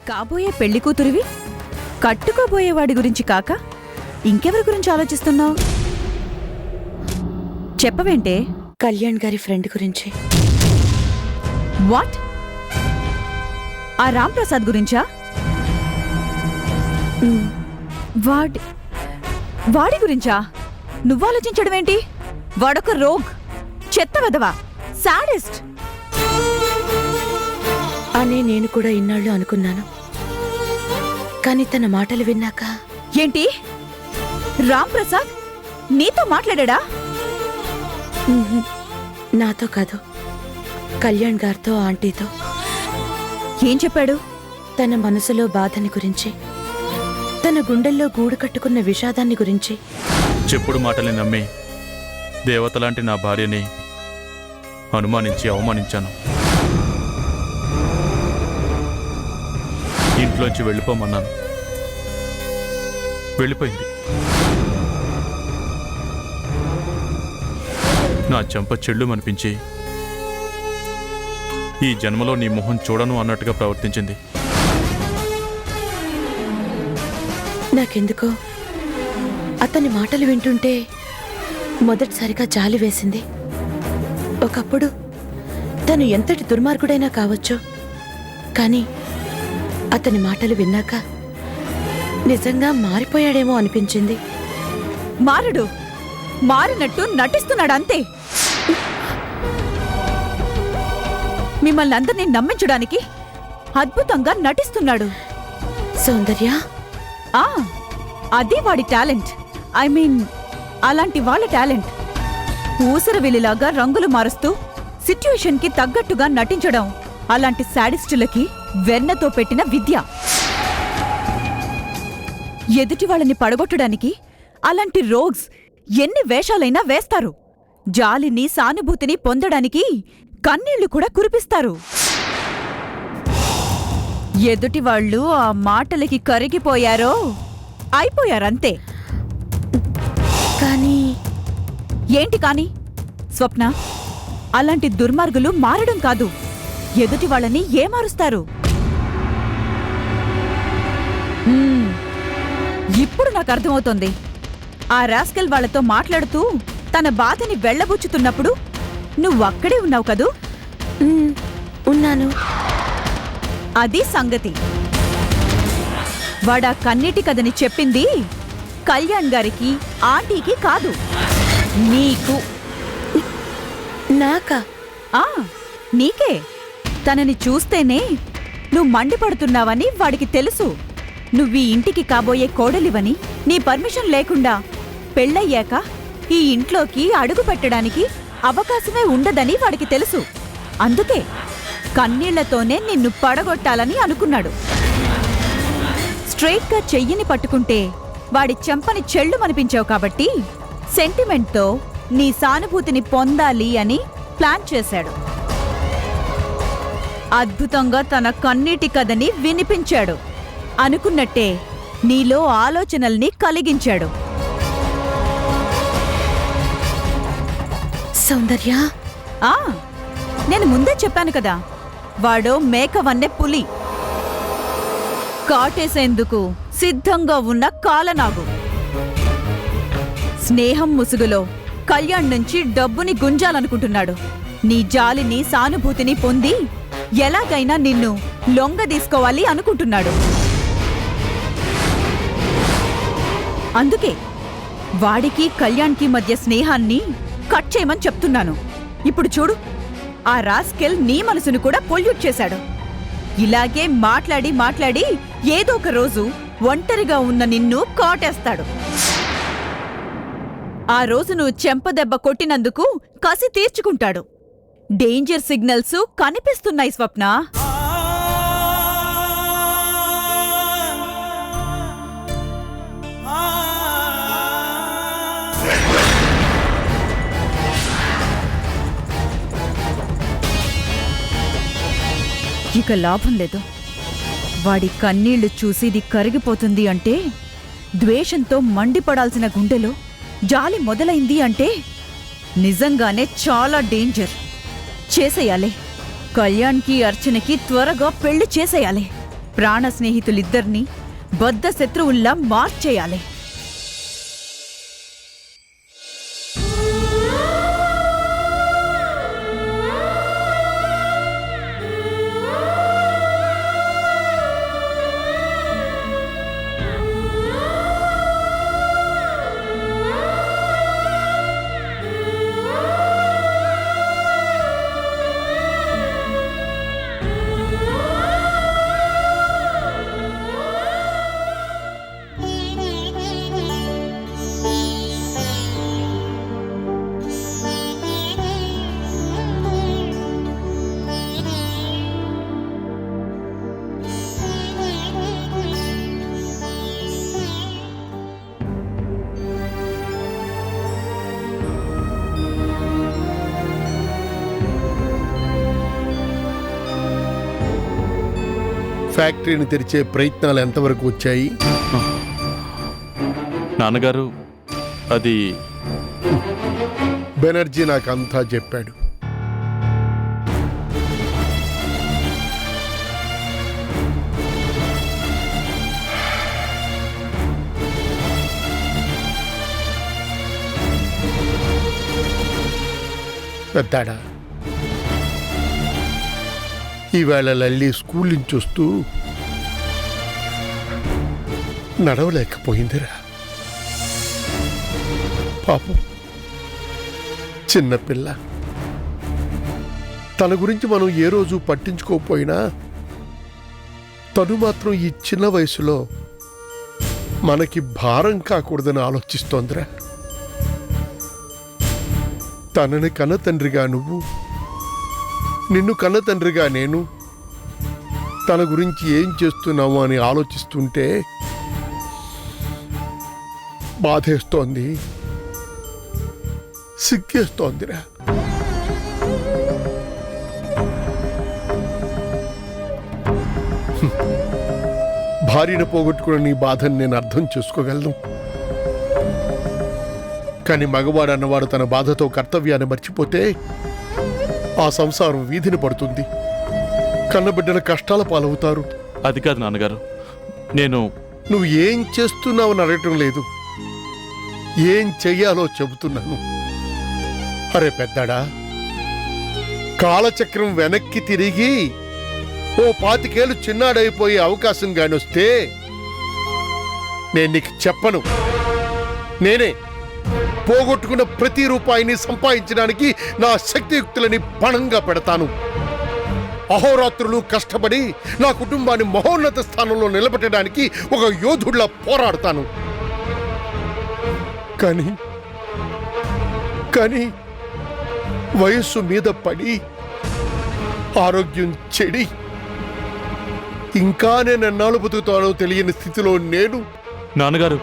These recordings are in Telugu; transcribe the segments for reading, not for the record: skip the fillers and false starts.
కాబోయే పెళ్లి కూతురివి కట్టుకోబోయేవాడి గురించి కాక ఇంకెవరి గురించి ఆలోచిస్తున్నావు? చెప్పవేంటే? కళ్యాణ్ గారి ఫ్రెండ్ గురించి. వాట్? ఆ రామ్ ప్రసాద్ గురించా? వాడి గురించా నువ్వు ఆలోచించడమేంటి? వాడొక రోగ్, చెత్త వెదవా, సాడిస్ట్ అనే నేను కూడా ఇన్నాళ్ళు అనుకున్నాను. కానీ తన మాటలు విన్నాక. ఏంటి? రామ్ ప్రసాద్ నీతో మాట్లాడా? నాతో కాదు, కళ్యాణ్ గారితో, ఆంటీతో. ఏం చెప్పాడు? తన మనసులో బాధని గురించి, తన గుండెల్లో గూడు కట్టుకున్న విషాదాన్ని గురించి. చెప్పుడు మాటల్ని నమ్మి దేవతలాంటి నా భార్యని అనుమానించి అవమానించాను. ఇంట్లోంచి వెళ్ళిపోమన్నాను, వెళ్ళిపోయింది. నా చెంప చెళ్ళుమనిపించి ఈ జన్మలో నీ మొహం చూడను అన్నట్టుగా ప్రవర్తించింది. నాకెందుకో అతని మాటలు వింటుంటే మొదటిసారిగా జాలి వేసింది. ఒకప్పుడు తను ఎంతటి దుర్మార్గుడైనా కావచ్చు, కానీ అతని మాటలు విన్నాక నిజంగా మారిపోయాడేమో అనిపించింది. మారడు, మారినట్టు నటిస్తున్నాడంతే. మిమ్మల్ని అందరినీ నమ్మించడానికి అద్భుతంగా నటిస్తున్నాడు. సౌందర్య, అది వాడి టాలెంట్. ఐ మీన్, అలాంటి వాళ్ళ టాలెంట్. ఊసరవెల్లిలాగా రంగులు మారుస్తూ సిట్యుయేషన్కి తగ్గట్టుగా నటించడం అలాంటి శాడిస్టులకి వెన్నతో పెట్టిన విద్య. ఎదుటి వాళ్ళని పడగొట్టడానికి అలాంటి రోగ్స్ ఎన్ని వేషాలైనా వేస్తారు. జాలిని, సానుభూతిని పొందడానికి కన్నీళ్లు కూడా కురిపిస్తారు. ఎదుటి వాళ్ళు ఆ మాటలకి కరిగిపోయారో అయిపోయారంతే. కానీ ఏంటి కానీ? స్వప్న, అలాంటి దుర్మార్గులు మారడం కాదు, ఎదుటి వాళ్ళని ఏమారుస్తారు. ఇప్పుడు నాకు అర్థమవుతోంది. ఆ రాస్కెల్ వాళ్లతో మాట్లాడుతూ తన బాధని వెళ్లబుచ్చుతున్నప్పుడు నువ్వక్కడే ఉన్నావు కదూ? ఉన్నాను. అది సంగతి. వాడా కన్నీటి కథని చెప్పింది కళ్యాణ్ గారికి, ఆంటీకి కాదు, నీకు. నాకా? నీకే. తనని చూస్తేనే నువ్వు మండిపడుతున్నావని వాడికి తెలుసు. నువ్వీ ఇంటికి కాబోయే కోడలివని నీ పర్మిషన్ లేకుండా పెళ్ళయ్యాక ఈ ఇంట్లోకి అడుగు పెట్టడానికి అవకాశమే ఉండదని వాడికి తెలుసు. అందుకే కన్నీళ్లతోనే నిన్ను పడగొట్టాలని అనుకున్నాడు. స్ట్రెయిట్గా చెయ్యిని పట్టుకుంటే వాడి చెంపని చెళ్ళుమనిపించావు కాబట్టి సెంటిమెంట్తో నీ సానుభూతిని పొందాలి అని ప్లాన్ చేశాడు. అద్భుతంగా తన కన్నీటి కథని వినిపించాడు. అనుకున్నట్టే నీలో ఆలోచనల్ని కలిగించాడు. సౌందర్య, నేను ముందే చెప్పాను కదా, వాడో మేకవన్నె పులి, కాటేసేందుకు సిద్ధంగా ఉన్న కాలనాగు. స్నేహం ముసుగులో కళ్యాణ్ నుంచి డబ్బుని గుంజాలనుకుంటున్నాడు. నీ జాలిని, సానుభూతిని పొంది ఎలాగైనా నిన్ను లొంగదీసుకోవాలి అనుకుంటున్నాడు. అందుకే వాడికి కళ్యాణ్కి మధ్య స్నేహాన్ని కట్ చేయమని చెప్తున్నాను. ఇప్పుడు చూడు, ఆ రాస్కెల్ నీ మనసును కూడా పొల్యూట్ చేశాడు. ఇలాగే మాట్లాడి మాట్లాడి ఏదో ఒక రోజు ఒంటరిగా ఉన్న నిన్ను కాటేస్తాడు. ఆ రోజు నువ్వు చెంపదెబ్బ కొట్టినందుకు కసి తీర్చుకుంటాడు. డేంజర్ సిగ్నల్స్ కనిపిస్తున్నాయి స్వప్న. ఇక లాభం లేదు. వాడి కన్నీళ్లు చూసిది కరిగిపోతుంది అంటే, ద్వేషంతో మండిపడాల్సిన గుండెలో జాలి మొదలైంది అంటే నిజంగానే చాలా డేంజర్. చేసేయాలి. కళ్యాణ్కి, అర్చనకి త్వరగా పెళ్లి చేసేయాలి. ప్రాణ స్నేహితులిద్దరినీ బద్ధ శత్రువుల్లా మార్చేయాలి. ఫ్యాక్టరీని తెరిచే ప్రయత్నాలు ఎంతవరకు వచ్చాయి? నాన్నగారు, అది బెనర్జీ నాకు అంతా చెప్పాడు. పెద్దాడా, ఈవేళ లల్లి స్కూల్ నుంచి వస్తూ నడవలేకపోయిందిరా. పాపం చిన్నపిల్ల. తన గురించి మనం ఏ రోజు పట్టించుకోకపోయినా తను మాత్రం ఈ చిన్న వయసులో మనకి భారం కాకూడదని ఆలోచిస్తోందిరా. తనని కన్న తండ్రిగా నువ్వు, నిన్ను కన్న తండ్రిగా నేను తన గురించి ఏం చేస్తున్నావు అని ఆలోచిస్తుంటే బాధేస్తోంది, సిగ్గేస్తోందిరా. భార్యను పోగొట్టుకున్న నీ బాధని నేను అర్థం చేసుకోగలను. కానీ మగవాడు అన్నవాడు తన బాధతో కర్తవ్యాన్ని మర్చిపోతే ఆ సంసారం వీధిని పడుతుంది, కన్నబిడ్డల కష్టాల పాలవుతారు. అది కాదు నాన్నగారు, నువ్వు ఏం చేస్తున్నావని అడగటం లేదు, ఏం చెయ్యాలో చెబుతున్నాను. అరే పెద్దాడా, కాలచక్రం వెనక్కి తిరిగి ఓ 25 ఏళ్ళు చిన్నాడైపోయే అవకాశం గానొస్తే నేను నీకు చెప్పను. నేనే పోగొట్టుకున్న ప్రతి రూపాయిని సంపాదించడానికి నా శక్తియుక్తులని పణంగా పెడతాను. అహోరాత్రులు కష్టపడి నా కుటుంబాన్ని మహోన్నత స్థానంలో నిలబెట్టడానికి ఒక యోధుడిలా పోరాడతాను. కానీ వయస్సు మీద పడి ఆరోగ్యం చెడి ఇంకా నేను ఎన్నాళ్ళు బతుకుతానో తెలియని స్థితిలో నేను. నాన్నగారు,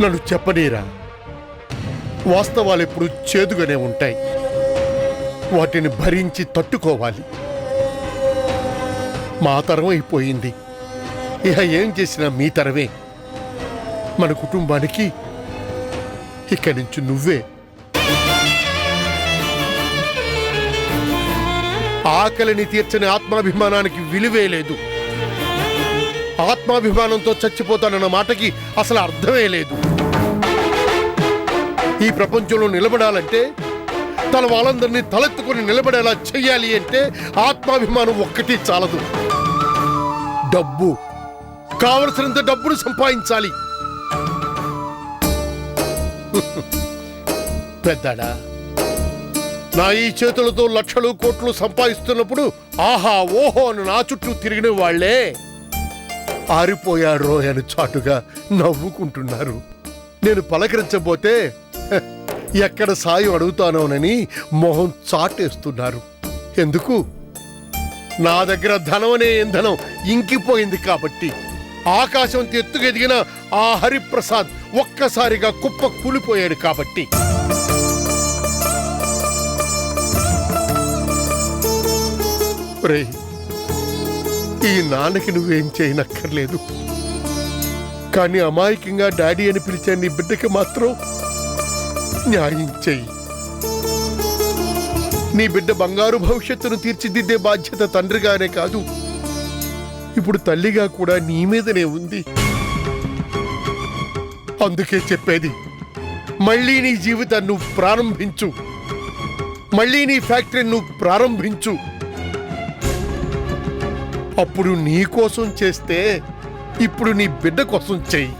నన్ను చెప్పనీరా. వాస్తవాలు ఎప్పుడు చేదుగానే ఉంటాయి, వాటిని భరించి తట్టుకోవాలి. మా తరం అయిపోయింది, ఇక ఏం చేసినా మీ తరమే. మన కుటుంబానికి ఇక్కడి నుంచి నువ్వే. ఆకలిని తీర్చని ఆత్మాభిమానానికి విలువే లేదు. ఆత్మాభిమానంతో చచ్చిపోతానన్న మాటకి అసలు అర్థమే లేదు. ఈ ప్రపంచంలో నిలబడాలంటే తన వాళ్ళందరినీ తలెత్తుకుని నిలబడేలా చెయ్యాలి అంటే ఆత్మాభిమానం ఒక్కటి చాలదు. డబ్బు, కావలసినంత డబ్బును సంపాదించాలి. పెద్దాడా, నా ఈ చేతులతో లక్షలు కోట్లు సంపాదిస్తున్నప్పుడు ఆహా ఓహో అని నా చుట్టూ తిరిగిన వాళ్లే ఆరిపోయారో అని చాటుగా నవ్వుకుంటున్నారు. నేను పలకరించబోతే ఎక్కడ సాయం అడుగుతానోనని మొహం చాటేస్తున్నారు. ఎందుకు? నా దగ్గర ధనం అనే ఇంధనం ఇంకిపోయింది కాబట్టి. ఆకాశం ఎత్తుకెదిగిన ఆ హరిప్రసాద్ ఒక్కసారిగా కుప్ప కూలిపోయాడు కాబట్టి. ఈ నాన్నకి నువ్వేం చేయనక్కర్లేదు, కానీ అమాయకంగా డాడీ అని పిలిచే నీ బిడ్డకి మాత్రం న్యాయం చెయ్యి. నీ బిడ్డ బంగారు భవిష్యత్తును తీర్చిదిద్దే బాధ్యత తండ్రిగానే కాదు, ఇప్పుడు తల్లిగా కూడా నీ మీదనే ఉంది. అందుకే చెప్పేది, మళ్ళీ నీ జీవితాన్ని నువ్వు ప్రారంభించు, మళ్ళీ నీ ఫ్యాక్టరీని నువ్వు ప్రారంభించు. అప్పుడు నీ కోసం చేస్తే ఇప్పుడు నీ బిడ్డ కోసం చెయ్యి.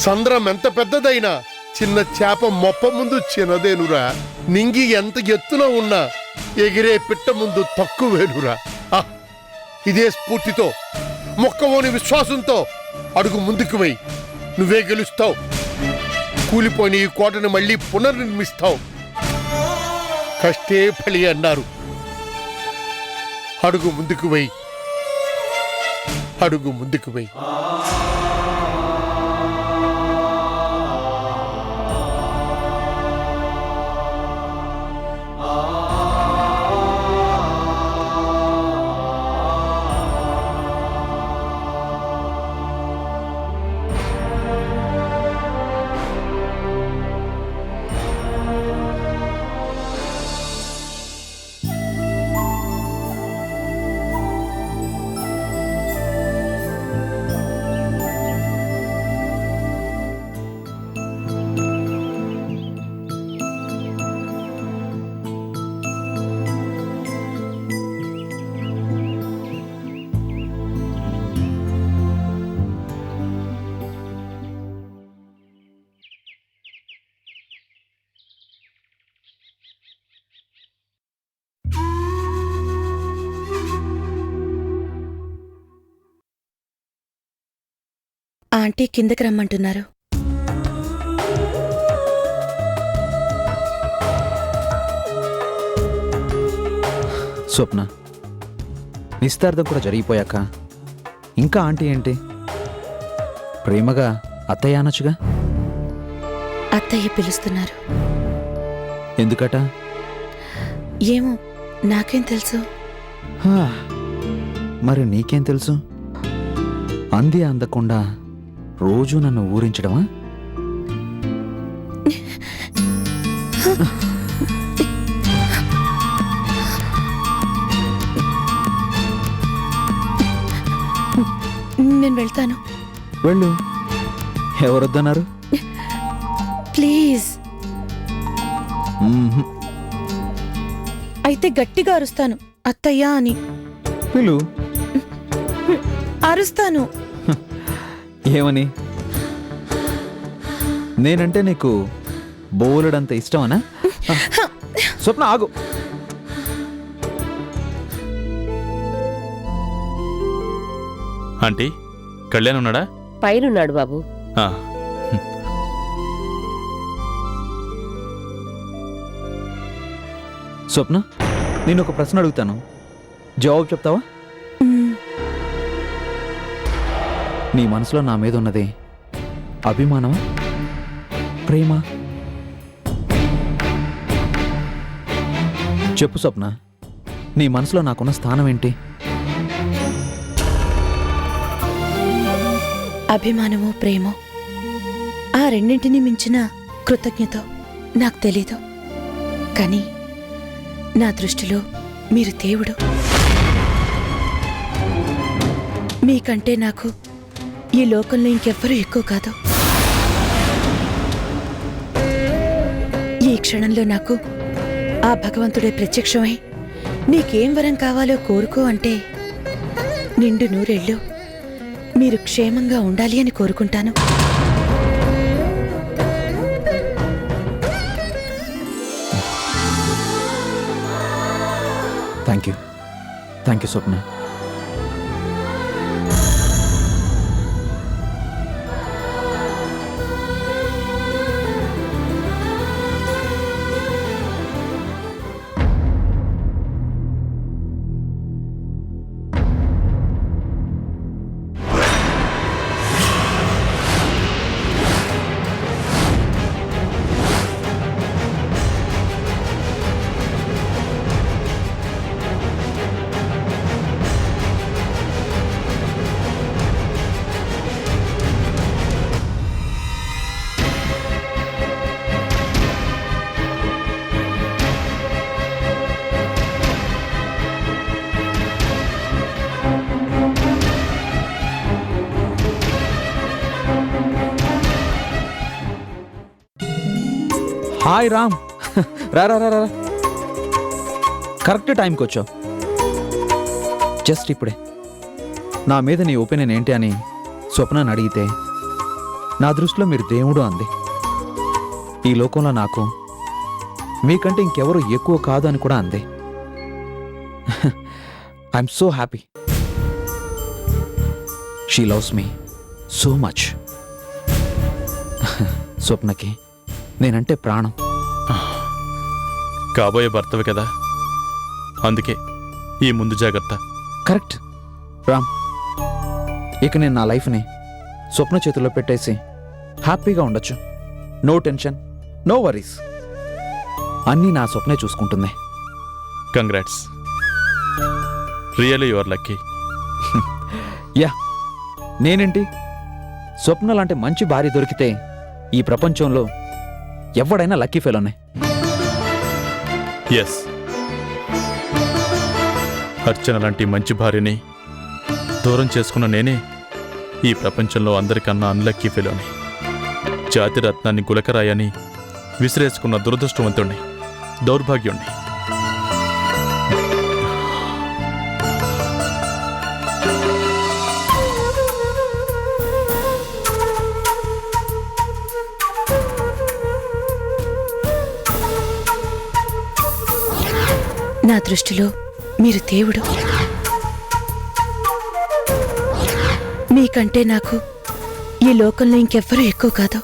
సంద్రం ఎంత పెద్దదైనా చిన్న చేప మొప్ప ముందు చిన్నదేనురా. నింగి ఎంత ఎత్తున ఉన్నా ఎగిరే పిట్ట ముందు తక్కువేనురా. ఇదే స్ఫూర్తితో, మొక్కవోని విశ్వాసంతో అడుగు ముందుకు వెయ్యి. నువ్వే గెలుస్తావు. కూలిపోయిన ఈ కోటను మళ్ళీ పునర్నిర్మిస్తావు. కష్టే ఫలి అన్నారు. అడుగు ముందుకు వెయ్యి, అడుగు ముందుకు వెయ్యి. ఆంటీ కిందకి రమ్మంటున్నారు. స్వప్న, నిశ్చితార్థం కూడా జరిగిపోయాక ఇంకా ఆంటీ ఏంటి? ప్రేమగా అత్తయ్య అనొచ్చుగా. అత్తయ్య పిలుస్తున్నారు. ఎందుకట? ఏమో, నాకేం తెలుసు. హా, మరి నీకేం తెలుసు? అంది అందకుండా రోజూ నన్ను ఊరించడమా? నేను వెళ్తాను. వెళ్ళు. ఎవరొద్దన్నారు? ప్లీజ్. మ్మ్హ్. అయితే గట్టిగా అరుస్తాను, అత్తయ్యా అని. పిలు. అరుస్తాను. ఏమని? నేనంటే నీకు బోలెడంత ఇష్టమనా? స్వప్న ఆగు. ఆంటీ, కళ్యాణ్ ఉన్నాడా? పైనున్నాడు బాబు. ఆ, స్వప్న, నేను ఒక ప్రశ్న అడుగుతాను, జవాబు చెప్తావా? నీ మనసులో నా మీద ఉన్నది అభిమానమా, ప్రేమ? చెప్పు స్వప్న, నీ మనసులో నాకున్న స్థానం ఏంటి? అభిమానమో ప్రేమో, ఆ రెండింటినీ మించిన కృతజ్ఞత నాకు తెలీదు. కానీ నా దృష్టిలో మీరు దేవుడు. మీకంటే నాకు ఈ లోకంలో ఇంకెవ్వరూ ఎక్కువ కాదు. ఈ క్షణంలో నాకు ఆ భగవంతుడే ప్రత్యక్షమై నీకేం వరం కావాలో కోరుకో అంటే నిండు నూరేళ్ళు మీరు క్షేమంగా ఉండాలి అని కోరుకుంటాను. Thank you Swapna. Hi Ram. రా రా రా రా. కరెక్ట్ టైంకి వచ్చావు. జస్ట్ ఇప్పుడే నా మీద నీ ఒపీనియన్ ఏంటి అని స్వప్నని అడిగితే నా దృష్టిలో మీరు దేవుడు అంది. ఈ లోకంలో నాకు మీకంటే ఇంకెవరు ఎక్కువ కాదు అని కూడా అంది. I'm so happy. She loves me so much. స్వప్నకి నేనంటే ప్రాణం. కాబోయే భర్తవి కదా, అందుకే ఈ ముందు జాగ్రత్త. కరెక్ట్ రామ్. ఇక నేను నా లైఫ్ని స్వప్న చేతుల్లో పెట్టేసి హ్యాపీగా ఉండొచ్చు. No tension, no worries. అన్నీ నా స్వప్నే చూసుకుంటుంది. Congrats, really your lucky. Yeah, నేనేంటి స్వప్న లాంటి మంచి భార్య దొరికితే ఈ ప్రపంచంలో ఎవడైనా లక్కీ ఫెలోనే. ఎస్, అర్చన లాంటి మంచి భార్యని దూరం చేసుకున్న నేనే ఈ ప్రపంచంలో అందరికన్నా అన్లక్కీ ఫెలోని. జాతి రత్నాన్ని గులకరాయని విసిరేసుకున్న దురదృష్టవంతుణ్ణి, దౌర్భాగ్యుణ్ణి. నా దృష్టిలో మీరు దేవుడు. మీకంటే నాకు ఈ లోకంలో ఇంకెవ్వరూ ఎక్కువ కాదు.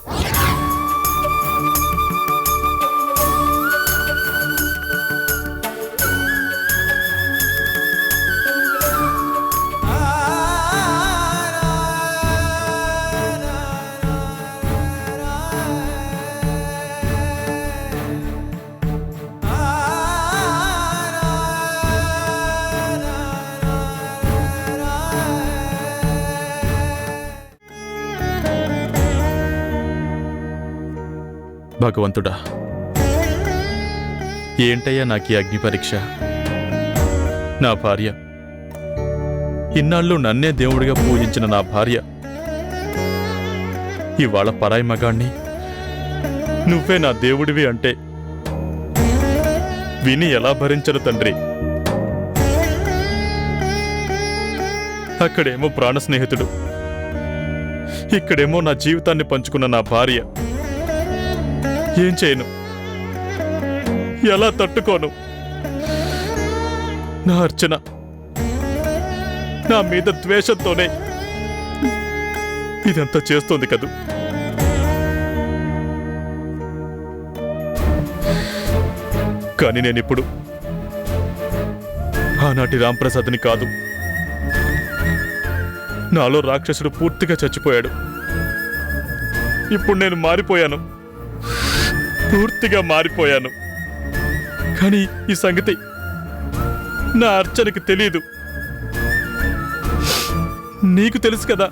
భగవంతుడా, ఏంటయ్యా నాకు ఈ అగ్ని పరీక్ష? నా భార్య, ఇన్నాళ్ళు నన్నే దేవుడిగా పూజించిన నా భార్య ఇవాళ పరాయి మగాణ్ణి నువ్వే నా దేవుడివి అంటే విని ఎలా భరించరు తండ్రి? అక్కడేమో ప్రాణ స్నేహితుడు, ఇక్కడేమో నా జీవితాన్ని పంచుకున్న నా భార్య. ఏం చేయను? ఎలా తట్టుకోను? నా అర్చన నా మీద ద్వేషంతోనే ఇదంతా చేస్తోంది కదూ. కానీ నేనిప్పుడు ఆనాటి రాంప్రసాద్ని కాదు. నాలో రాక్షసుడు పూర్తిగా చచ్చిపోయాడు. ఇప్పుడు నేను మారిపోయాను, పూర్తిగా మారిపోయాను. కానీ ఈ సంగతి నా అర్చనకి తెలీదు. నీకు తెలుసు కదా.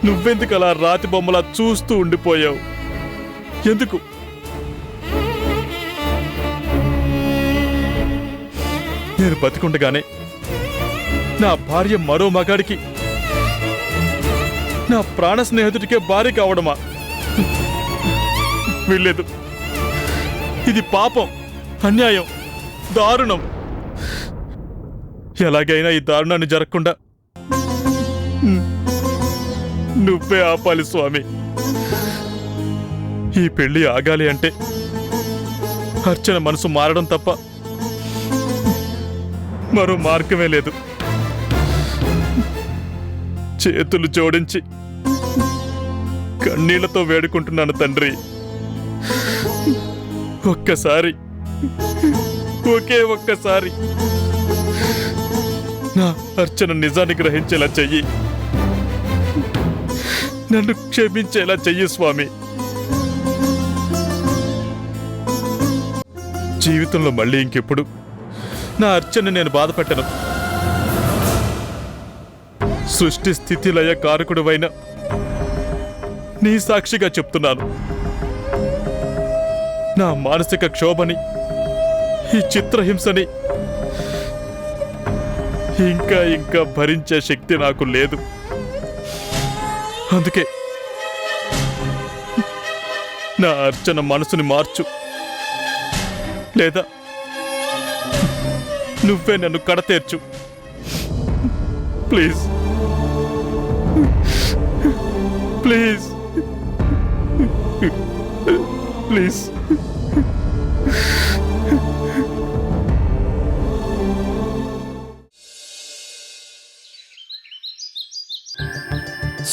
నువ్వెందుకు అలా రాతి బొమ్మలా చూస్తూ ఉండిపోయావు? ఎందుకు? నేను బతికుండగానే నా భార్య మరో మగాడికి, నా ప్రాణ స్నేహితుడికే భార్య కావడమా? వీల్లేదు. ఇది పాపం, అన్యాయం, దారుణం. ఎలాగైనా ఈ దారుణాన్ని జరగకుండా నువ్వే ఆపాలి స్వామి. ఈ పెళ్లి ఆగాలి అంటే అర్చన మనసు మారడం తప్ప మరో మార్గమే లేదు. చేతులు జోడించి కన్నీళ్లతో వేడుకుంటున్నాను తండ్రి. ఒక్కసారి, ఒకే ఒక్కసారి నా అర్చన నిజాన్ని గ్రహించేలా చెయ్యి. నన్ను క్షమించేలా చెయ్యి స్వామి. జీవితంలో మళ్ళీ ఇంకెప్పుడు నా అర్చన నేను బాధపెట్టను. సృష్టి స్థితి లయ కారకుడివైన నీ సాక్షిగా చెప్తున్నాను. నా మానసిక క్షోభని, ఈ చిత్రహింసని ఇంకా ఇంకా భరించే శక్తి నాకు లేదు. అందుకే నా అర్చన మనసుని మార్చు, లేదా నువ్వే నన్ను కడతేర్చు. Please please please.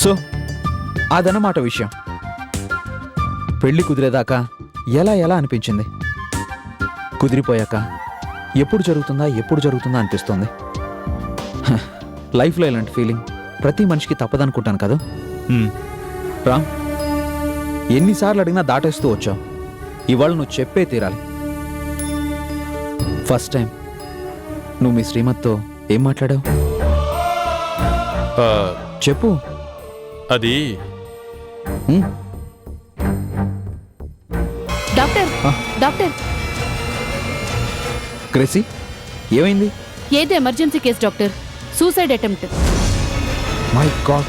సో అదన్నమాట విషయం. పెళ్లి కుదిరేదాకా ఎలా ఎలా అనిపించింది, కుదిరిపోయాక ఎప్పుడు జరుగుతుందా అనిపిస్తుంది. లైఫ్లో ఇలాంటి ఫీలింగ్ ప్రతి మనిషికి తప్పదనుకుంటాను కదా. రామ్, ఎన్నిసార్లు అడిగినా దాటేస్తూ వచ్చావు. ఇవాళ నువ్వు చెప్పే తీరాలి. ఫస్ట్ టైం నువ్వు మీ శ్రీమతితో ఏం మాట్లాడావు? చెప్పు. అది హ్మ్? డాక్టర్ ఆ. డాక్టర్ క్రేసీ, ఏమైంది? ఏది emergency case doctor. Suicide attempt. My God,